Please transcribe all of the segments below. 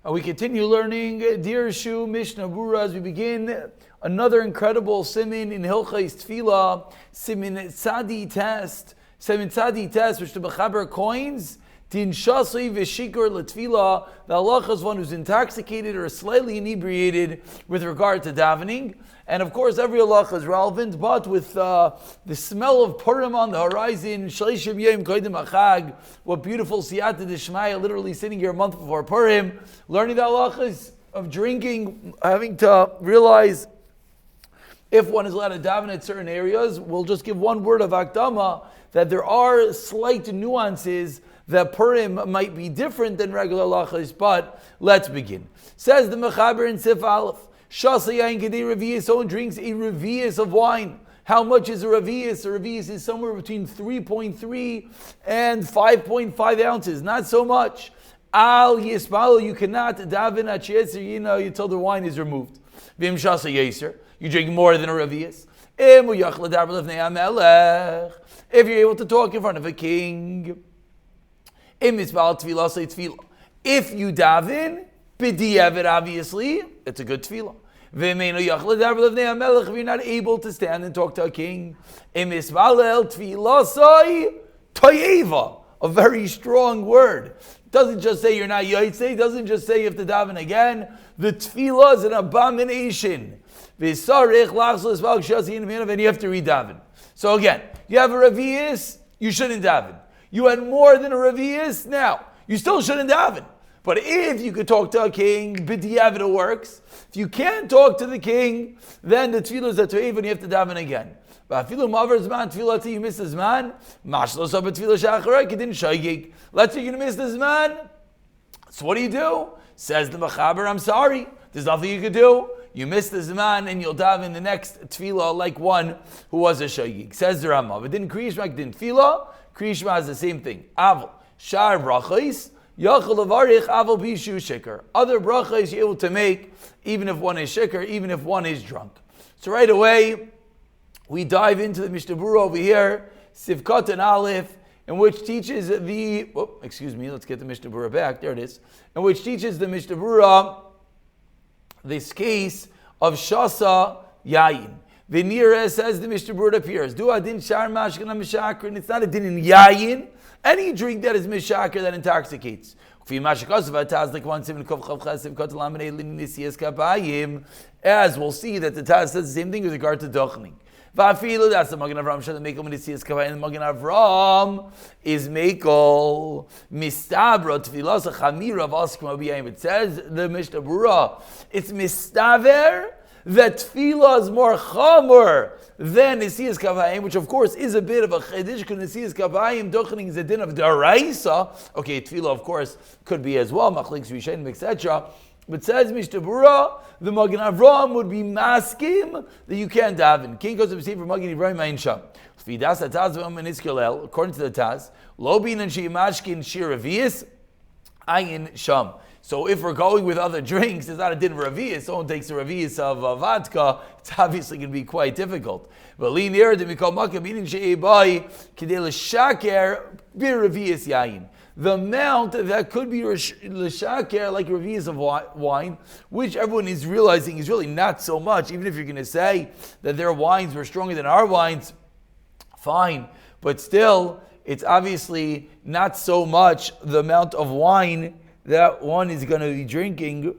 We continue learning Dirshu Mishnah Berurah as we begin another incredible Siman in Hilchos Tefillah, Siman Tzadi test, which the Mechaber coins, Din Shasei V'Shikor L'Tefillah, the halacha is one who's intoxicated or slightly inebriated with regard to davening. And of course, every halacha is relevant, but with the smell of Purim on the horizon, Shalishim Yom Kodim Achag, what beautiful Siyata D'Shmaya, literally sitting here a month before Purim, learning the halachas of drinking, having to realize if one is allowed to daven at certain areas. We'll just give one word of Akdama, that there are slight nuances that Purim might be different than regular halachas, but let's begin. Says the Mechaber in Sif Aleph, Shasa Yain Kedei Revi'is, someone drinks a Revi'is of wine. How much is a Revi'is? A Revi'is is somewhere between 3.3 and 5.5 ounces, not so much. Al Yismael, you cannot daven at Yetzer Yina until the wine is removed. Vim Shasa Yeser, you drink more than a Revi'is. If you're able to talk in front of a king, if you daven, b'di'evet, obviously, it's a good tefillah. If you're not able to stand and talk to a king, a very strong word. Doesn't just say you're not yotzei, doesn't just say you have to daven again. The tefillah is an abomination. And you have to redaven. So again, you have a Revi'is, you shouldn't daven. You had more than a Revi'is, now, you still shouldn't daven. But if you could talk to a king, b'di'evet it works. If you can't talk to the king, then the tefillah is a to'ev and you have to daven again. But you miss the zman, let's say you're going to miss the zman. So what do? Says the Mechaber, I'm sorry, there's nothing you could do. You missed the Zman and you'll daven the next tefillah like one who was a shayik. Says the Rama. But didn't Kriyishma, didn't tefillah. Kriyishma is the same thing. Aval, shar brachos, yachal levarich aval bishu shikar. Other brachos you're able to make even if one is shikar, even if one is drunk. So right away, we dive into the Mishnah Berurah over here, Sivkot and Aleph, in which teaches let's get the Mishnah Berurah back, there it is, in which teaches the Mishnah Berurah this case of Shasa Yayin. Venira says the Mishnah Berurah appears. Do adin shar mashkana mishakar, and it's not a din in Yayin. Any drink that is mishakar that intoxicates. As we'll see that the Taz says the same thing with regard to dochning. Vafilu, that's the Magen Avram. The Mekel Minisiyas Kavayim. The Magen Avram is Mekel Mistabra Tfilas Chamira Vaskim Abiyayim. It says the Mishnah Berurah. It's Mistaver that Tfilah is more Chamor than Nisiyas Kavayim, which of course is a bit of a Chedish. Because Nisiyas Kavayim Dochening is a din of Daraisa. Okay, Tfilah of course could be as well. Machliks Rishayim, etc. But says Mishnah Berurah, the Magen Avram would be maskim that you can't daven. King goes to receive from Magen Ibrahim Ayin Sham. According to the Taz, Lo bin and Sheimashkin Shir Revi'is Ayin Sham. So if we're going with other drinks, it's not a din of Revi'is. Someone takes a Revi'is of vodka, it's obviously going to be quite difficult. But lean here to become Makkah, meaning Sheibai Kedel Shaker Bir Revi'is Yayin. The amount that could be l'shaker, like Revi'is of wine, which everyone is realizing is really not so much. Even if you're going to say that their wines were stronger than our wines, fine. But still, it's obviously not so much the amount of wine that one is going to be drinking.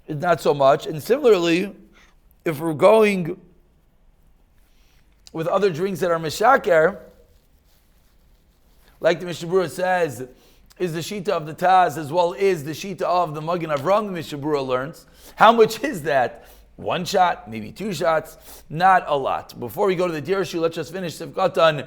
It's not so much. And similarly, if we're going with other drinks that are mishaker, like the Mishnah Berurah says, is the Shita of the Taz as well as the Shita of the Magen Avram, the Mishnah Berurah learns. How much is that? One shot, maybe two shots, not a lot. Before we go to the Dirshu, let's just finish Sivkatan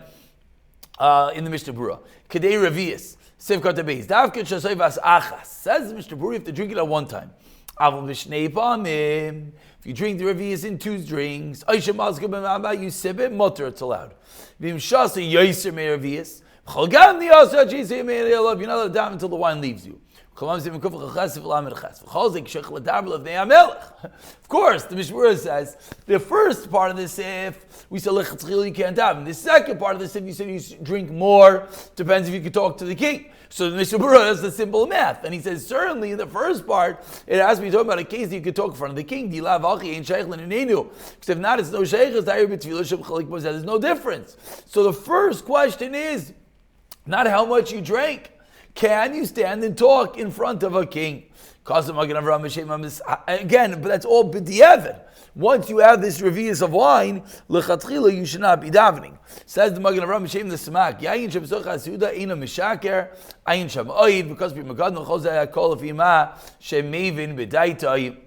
in the Mishnah Berurah. Kedei Revi'is, Sivkatan Beis. Davket Shasoi Vas Achas. Says the Mishnah Berurah, you have to drink it at one time. Avol Mishnei Pamim. If you drink the Revi'is in two drinks, Aisha Mazka B'ma'ama, you sip it, mutter, it's allowed. Vim Shasa Yoser Me Revi'is. You're not allowed to daven until the wine leaves you. Of course, the Mishnah Berurah says the first part of the sif we said lechatchila you can't daven. The second part of the sif you said you drink more. Depends if you could talk to the king. So the Mishnah Berurah is the simple math, and he says certainly in the first part it has to be talking about a case that you could talk in front of the king. Because if not, it's no sheiches. There's no difference. So the first question is not how much you drank. Can you stand and talk in front of a king? Again, but that's all b'diavad. Once you have this revius of wine, lechatchila you should not be davening. Says the Magen Avraham Mishem the Samak, Yayin Shem Socha Suda Ina Mishaker, Ayin Shem Oid, because B'Magad Nechozeh Kol Fima Shem Mevin B'Daitai,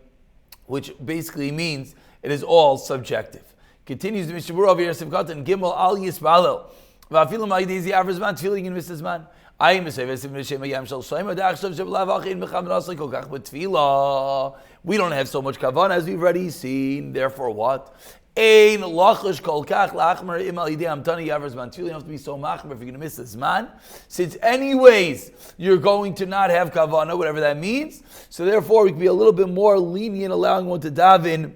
which basically means it is all subjective. Continues the Mishnah Berurah over here, Sivkat and Gimel Al Yisbalel. V'afilu Ma'idezi Avrzman Tfiling in Mrs. Man. We don't have so much kavan as we've already seen. Therefore, what? You don't have to be so machmer if you're going to miss this man. Since anyways, you're going to not have kavana, whatever that means. So therefore, we can be a little bit more lenient, allowing one to daven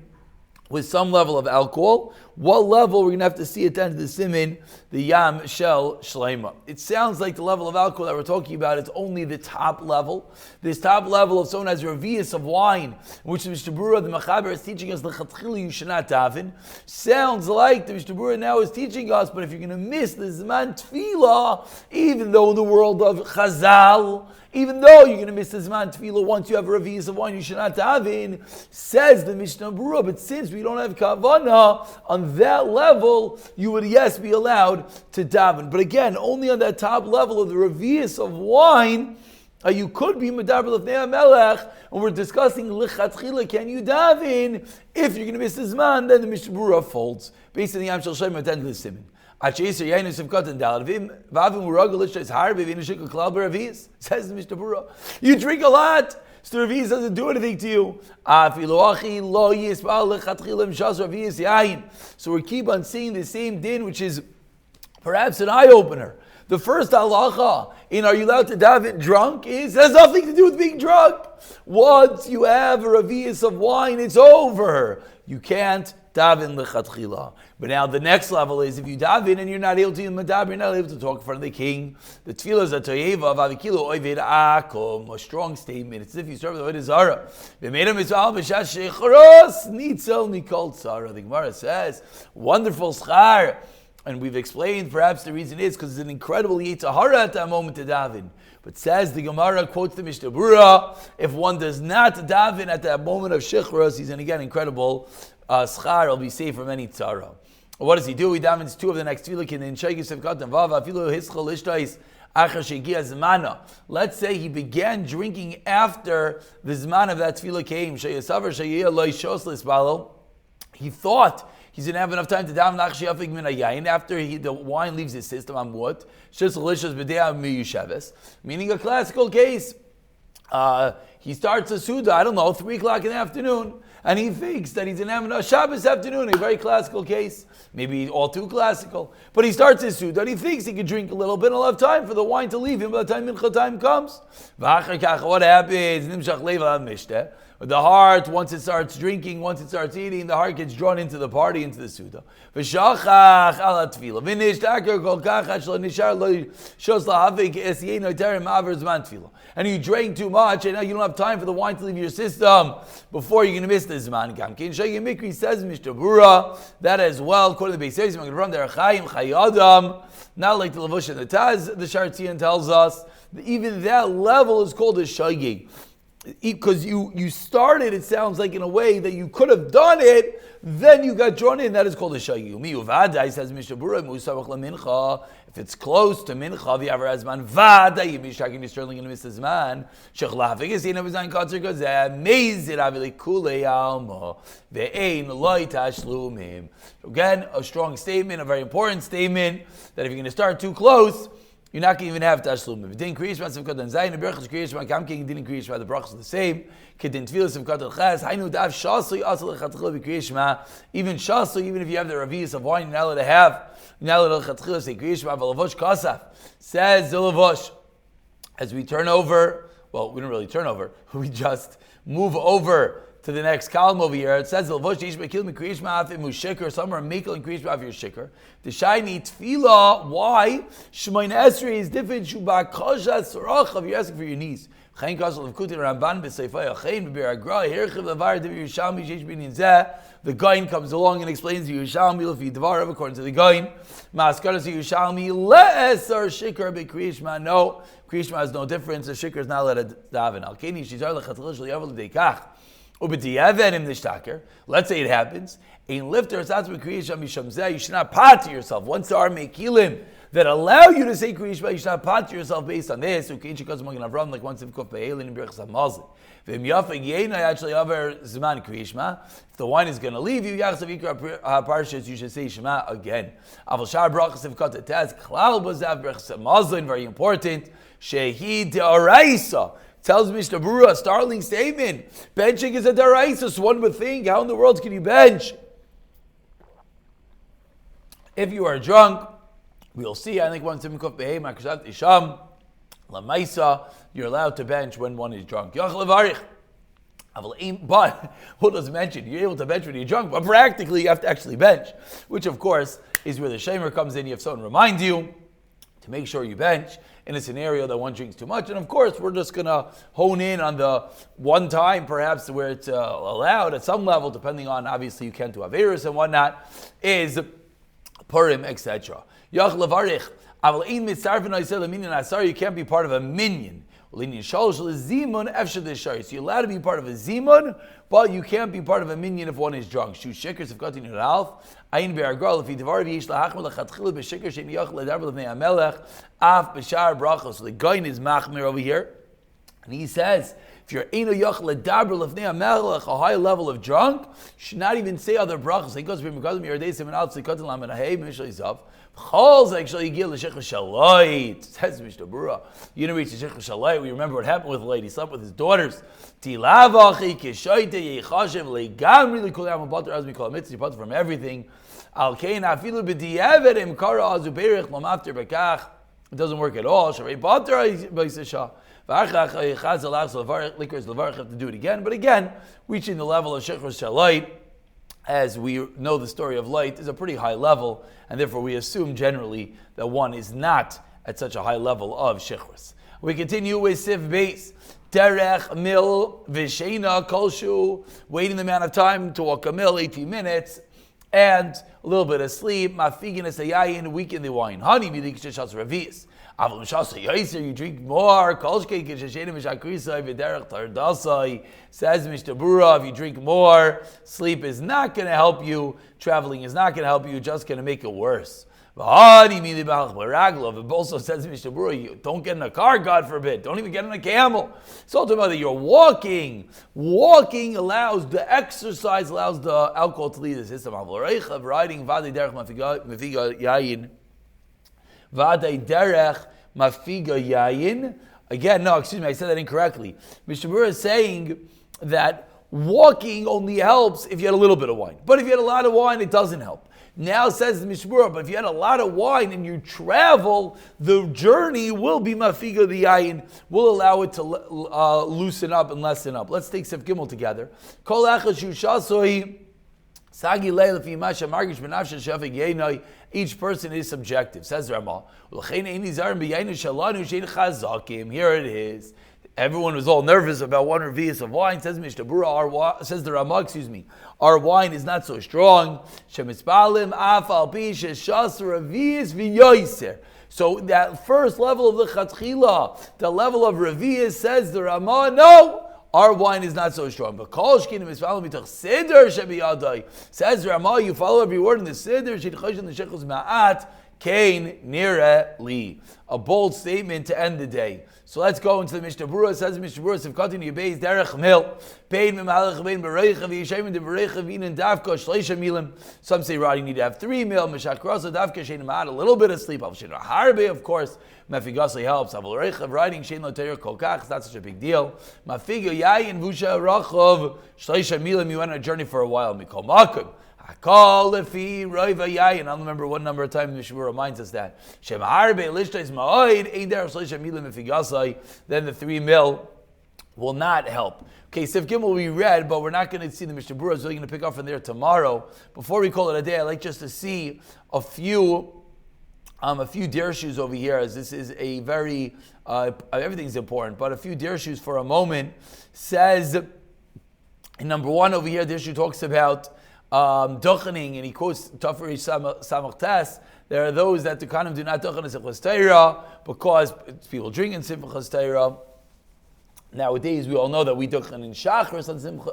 with some level of alcohol. What level? We're going to have to see at the end of the Siman, the Yam Shel Shleima. It sounds like the level of alcohol that we're talking about, it's only the top level. This top level, if someone has a revius of wine, which the Mishnah Berurah, the Mechaber, is teaching us, l'chatchila you should not daven, sounds like the Mishnah Berurah now is teaching us, but if you're going to miss the Zman Tefillah, even though in the world of Chazal, even though you're going to miss the Zman Tefillah once you have a revius of wine, you should not daven, says the Mishnah Berurah, but since we don't have Kavanah, on that level, you would, yes, be allowed to daven. But again, only on that top level of the revius of wine, you could be medaber l'fnei melech, and we're discussing lichatchila, can you daven? If you're going to miss the Zman, then the Mishnah Berurah folds, based on the Yam Shel Shem at the end of the Siman. Says the Mishnah Berurah, you drink a lot, so the revius doesn't do anything to you. So we keep on seeing the same din, which is perhaps an eye-opener. The first halacha in are you allowed to daven drunk has nothing to do with being drunk. Once you have a revius of wine, it's over. You can't daven lechatchila. But now the next level is if you daven and you're not able to medaber, you're not able to talk in front of the king. The tefillah is a toyeva vavikilu oived akom, a strong statement. It's as if you serve the avodah zara. B'meidam mitzvah b'shash shecharos nitzel mikol tzara. The Gemara says wonderful schar. And we've explained perhaps the reason is because it's an incredible yitzhara at that moment to daven. But says the Gemara, quotes the Mishnah Berurah, if one does not daven at that moment of shechros, he's going to get incredible schar, will be safe from any tzara. What does he do? He davens two of the next tefillah in Shegis of Katan Vav Afilu Hischal Ishtais Achar Shegia Zmana. Let's say he began drinking after the Zman of that tefillah came. Sheyasavar Sheyia Lo Yishos Lisbalo. He thought he's going to have enough time to daven after the wine leaves his system on what? Meaning a classical case. He starts a Suda, 3 o'clock in the afternoon, and he thinks that he's going to have a Shabbos afternoon, a very classical case, maybe all too classical. But he starts his Suda, and he thinks he could drink a little bit, and he'll have time for the wine to leave him by the time Mincha time comes. What happens? The heart, once it starts drinking, once it starts eating, the heart gets drawn into the party, into the Suda. And you drank too much, and now you don't have time for the wine to leave your system before you're going to miss the Zman. Mikri says Mishnah Berurah, that as well, according to the Beis Yosef, from there, not like the Levush and the Taz, the Shartian tells us, that even that level is called a Shagig. Because you started, it sounds like, in a way that you could have done it, then you got drawn in. That is called a shagi. Says Mishnah Berurah, if it's close to mincha, the aver azman vada yimishtakin, you're certainly going to miss this man. Shechlafik is in a zayin kotzer gazeh mezid avili kulei alma ve'ein loy tashlumim. Again, a strong statement, a very important statement that if you're going to start too close, you're not going to even have tashlum. If it didn't create Shema Sivkat and Zayin, the brachas create Shema Kamking didn't create Shema, the brachas are the same. Kedin Tefillah Sivkat al Ches, Hainu Dav Shasu Yasal Lechatchila B'Kriyat Shema. Even Shasu, even if you have the revius of wine, you're not allowed to have. You're not allowed to Lechatchila say Kriyat Shema. V'Lavosh Kasaf says the Lavosh. As we turn over, Well, we don't really turn over. We just move over to the next column over here. It says, somewhere Mikal and Kriyish Ma'af your Shikr. The Shiny Tefillah, why? Shemayin Esrei is different. Shubak Kosha Sarachav, you're asking for your knees. The Gain comes along and explains the Yerushalmi Lefi Dvarav according to the Gain. Maskaras Yerushalmi le'esar shikar bekriyishma. No, kriyishma has no difference. The shikar is not let it daven. Al keni shizar lechatchil shel yavel deikach. Ubediyaven im nishtaker. Let's say it happens. Ein lifter asatz bekriyishma misham zeh. You should not pot to yourself. Once there are mekilim that allow you to say kriyishma, you should not pot to yourself based on this. Ukein shikaz among Avram, like once in Kuf Be'elin in Birchas HaMazil. If the wine is going to leave you, you should say Shema again. Very important. Shehi D'Oraisa tells Mishnah Berurah a startling statement. Benching is a D'Oraisa, so one would think, how in the world can you bench? If you are drunk, we'll see, I think once in Kuf Be'ei, Makashat Isham, Lamaisa, you're allowed to bench when one is drunk. But what does mention? You're able to bench when you're drunk, but practically you have to actually bench, which of course is where the shamer comes in. You have someone remind you to make sure you bench in a scenario that one drinks too much. And of course, we're just going to hone in on the one time, perhaps where it's allowed at some level, depending on, obviously you can't do Averis and whatnot, is Purim, etc. Yach levarich. You can't be part of a minyan. So you're allowed to be part of a zimun, but you can't be part of a minyan if one is drunk. So the Gain is machmir over here, and he says, if you're a high level of drunk, you should not even say other brachos. Says Mishnah Berurah. You don't reach the Shechus Shalayt. We remember what happened with the lady. He slept with his daughters. From everything. It doesn't work at all. Have to do it again. But again, reaching the level of Shechus Shalayt, as we know the story of light, is a pretty high level, and therefore we assume generally that one is not at such a high level of Shechus. We continue with Sif Beis. Derech mil v'sheina kolshu, waiting the amount of time to walk a mil, 18 minutes, and a little bit of sleep. Mafigin es hayayin, weaken the wine. Honey, midik sheshas ravis. Aval mishasa yaiser, you drink more. Kolshke kishashena mishakrisai v'derech tardasai. Says Mishnah Berurah, if you drink more, sleep is not going to help you. Traveling is not going to help you. Just going to make it worse. It also says Mishnah Berurah, you don't get in a car, God forbid. Don't even get in a camel. It's all about that you're walking. Walking allows the exercise, allows the alcohol to leave the system. Riding, again, no, excuse me, I said that incorrectly. Mishnah Berurah is saying that walking only helps if you had a little bit of wine. But if you had a lot of wine, it doesn't help. Now says the Mishnah Berurah, but if you had a lot of wine and you travel, the journey will be mafiga the yayin, will allow it to loosen up and lessen up. Let's take Sif Gimel together. Kol each person is subjective, says Ramah. Here it is. Everyone was all nervous about one revius of wine. Says Mishnah Berurah, says the Ramah, our wine is not so strong. So that first level of the chatchila, the level of revius, says the Ramah, no, our wine is not so strong. But says Ramah, you follow every word in the siddur. A bold statement to end the day. So let's go into the Mishnah Berurah. It says Mishnah Berurah, Sivkati Yibeiz Derech Mil, Bein Memalech Bein Bereicha V'Yishem Debereicha V'Inen Davka Shleisha Milim. Some say, right, you need to have 3 mil. Meshakrasa Davka Shein Ma'at, a little bit of sleep. Av Shein Harbe, of course. Mefigasli helps. Av Reicha Riding Shein Lo Teir Kolkach. It's not such a big deal. Mafiga Yayin Vusha Rachov Shleisha Milim. You went on a journey for a while. Mikol Makum. Call lefi roiva yayin. I don't remember what number of times Mishnah Berurah reminds us that. Shem harbe lishtais ma'oid ein derech shleisha milim mefigasai. Then the 3 mil will not help. Okay, Sif Gimel we read, but we're not going to see the Mishnah Berurah, so we're going to pick up from there tomorrow. Before we call it a day, I'd like just to see a few dirshus over here, as this is a very, everything's important, but a few dirshus for a moment. Says, in number one over here, Dirshu talks about duchening, and he quotes Tafri Samach Tes. There are those that do not duchen as Simchas Torah because people drink in Simchas Torah. Nowadays, we all know that we duchen in Shachris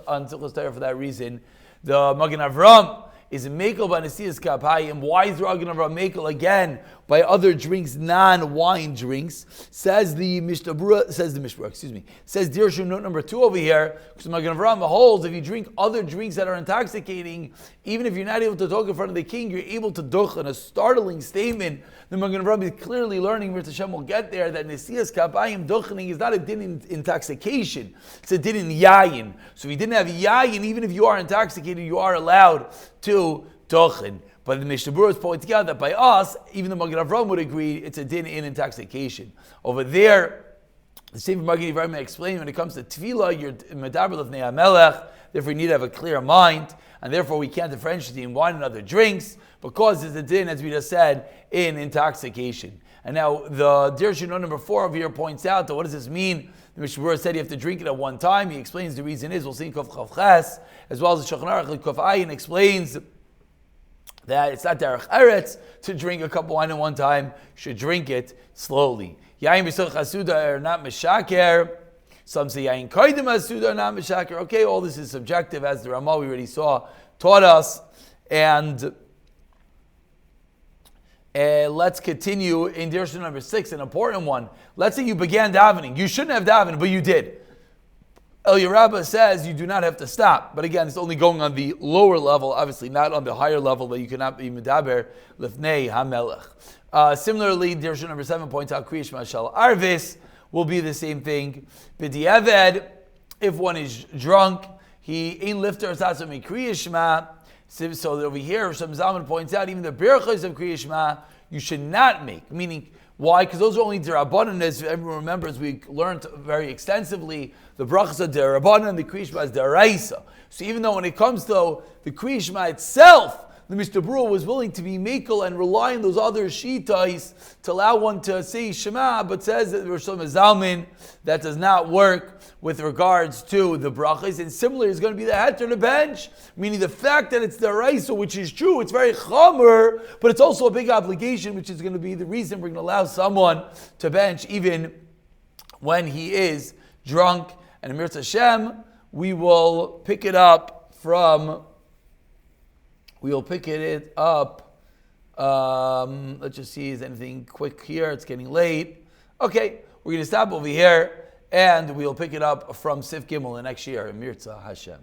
on Simchas Torah for that reason. The Magen Avram is mekel by Nesias Kapayim. Why is the Magen Avram mekel again by other drinks, non-wine drinks? Says the Mishnah Berurah, says Dirshu note number 2 over here, because Magen Avram holds if you drink other drinks that are intoxicating, even if you're not able to talk in front of the king, you're able to duchen. A startling statement. The Magen Avram is clearly learning, Mirta Hashem will get there, that Nesias Kapayim duchening is not a din in intoxication, it's a din in yayin. So if you didn't have yayin, even if you are intoxicated, you are allowed to duchen. But the Mishnah Berurah is pointing out that by us, even the Magen Avram would agree it's a din in intoxication. Over there, the same Magen Avram explained when it comes to tefillah, you're medaber lefnei hamelech, therefore you need to have a clear mind, and therefore we can't differentiate between wine and other drinks, because it's a din, as we just said, in intoxication. And now the Dirshu number 4 over here points out that what does this mean? The Mishnah Berurah said you have to drink it at one time. He explains the reason is, we'll see in Kuf Chav Ches, as well as the Shulchan Aruch Kuf Ayin explains that it's not derech eretz to drink a cup of wine at one time. You should drink it slowly. Yain b'soch hasuda are not meshaker. Some say yain koydem hasuda are not meshaker. Okay, all this is subjective, as the Ramah we already saw taught us. And let's continue in Dirshu number 6, an important one. Let's say you began davening. You shouldn't have davened, but you did. El Yerabba says you do not have to stop. But again, it's only going on the lower level, obviously not on the higher level, that you cannot be medaber lefnei hamelech. Similarly, Dirshu number 7 points out Kriyish Mashal Arvis will be the same thing. B'diavad, if one is drunk, he ain't lifter asasam Kriyish Ma. So over here, Sham Zalman points out, even the berachos of Kriyish Ma, you should not make. Meaning, why? Because those are only derabanan, as everyone remembers, we learned very extensively, the brachas are derabanan, the Kriyish Ma is deraisa. So even though when it comes to the Kriyish Ma itself, the Mishnah Berurah was willing to be mekel and rely on those other shitais to allow one to say Shema, but says that Rosh Zalman that does not work with regards to the brachas. And similarly, is going to be the heter to bench, meaning the fact that it's the raisa, which is true, it's very chamer, but it's also a big obligation, which is going to be the reason we're going to allow someone to bench even when he is drunk. And Amir Hashem, we will pick it up from. We'll pick it up. Let's just see, is anything quick here? It's getting late. Okay, we're going to stop over here, and we'll pick it up from Sif Gimel the next year. Mirza Hashem.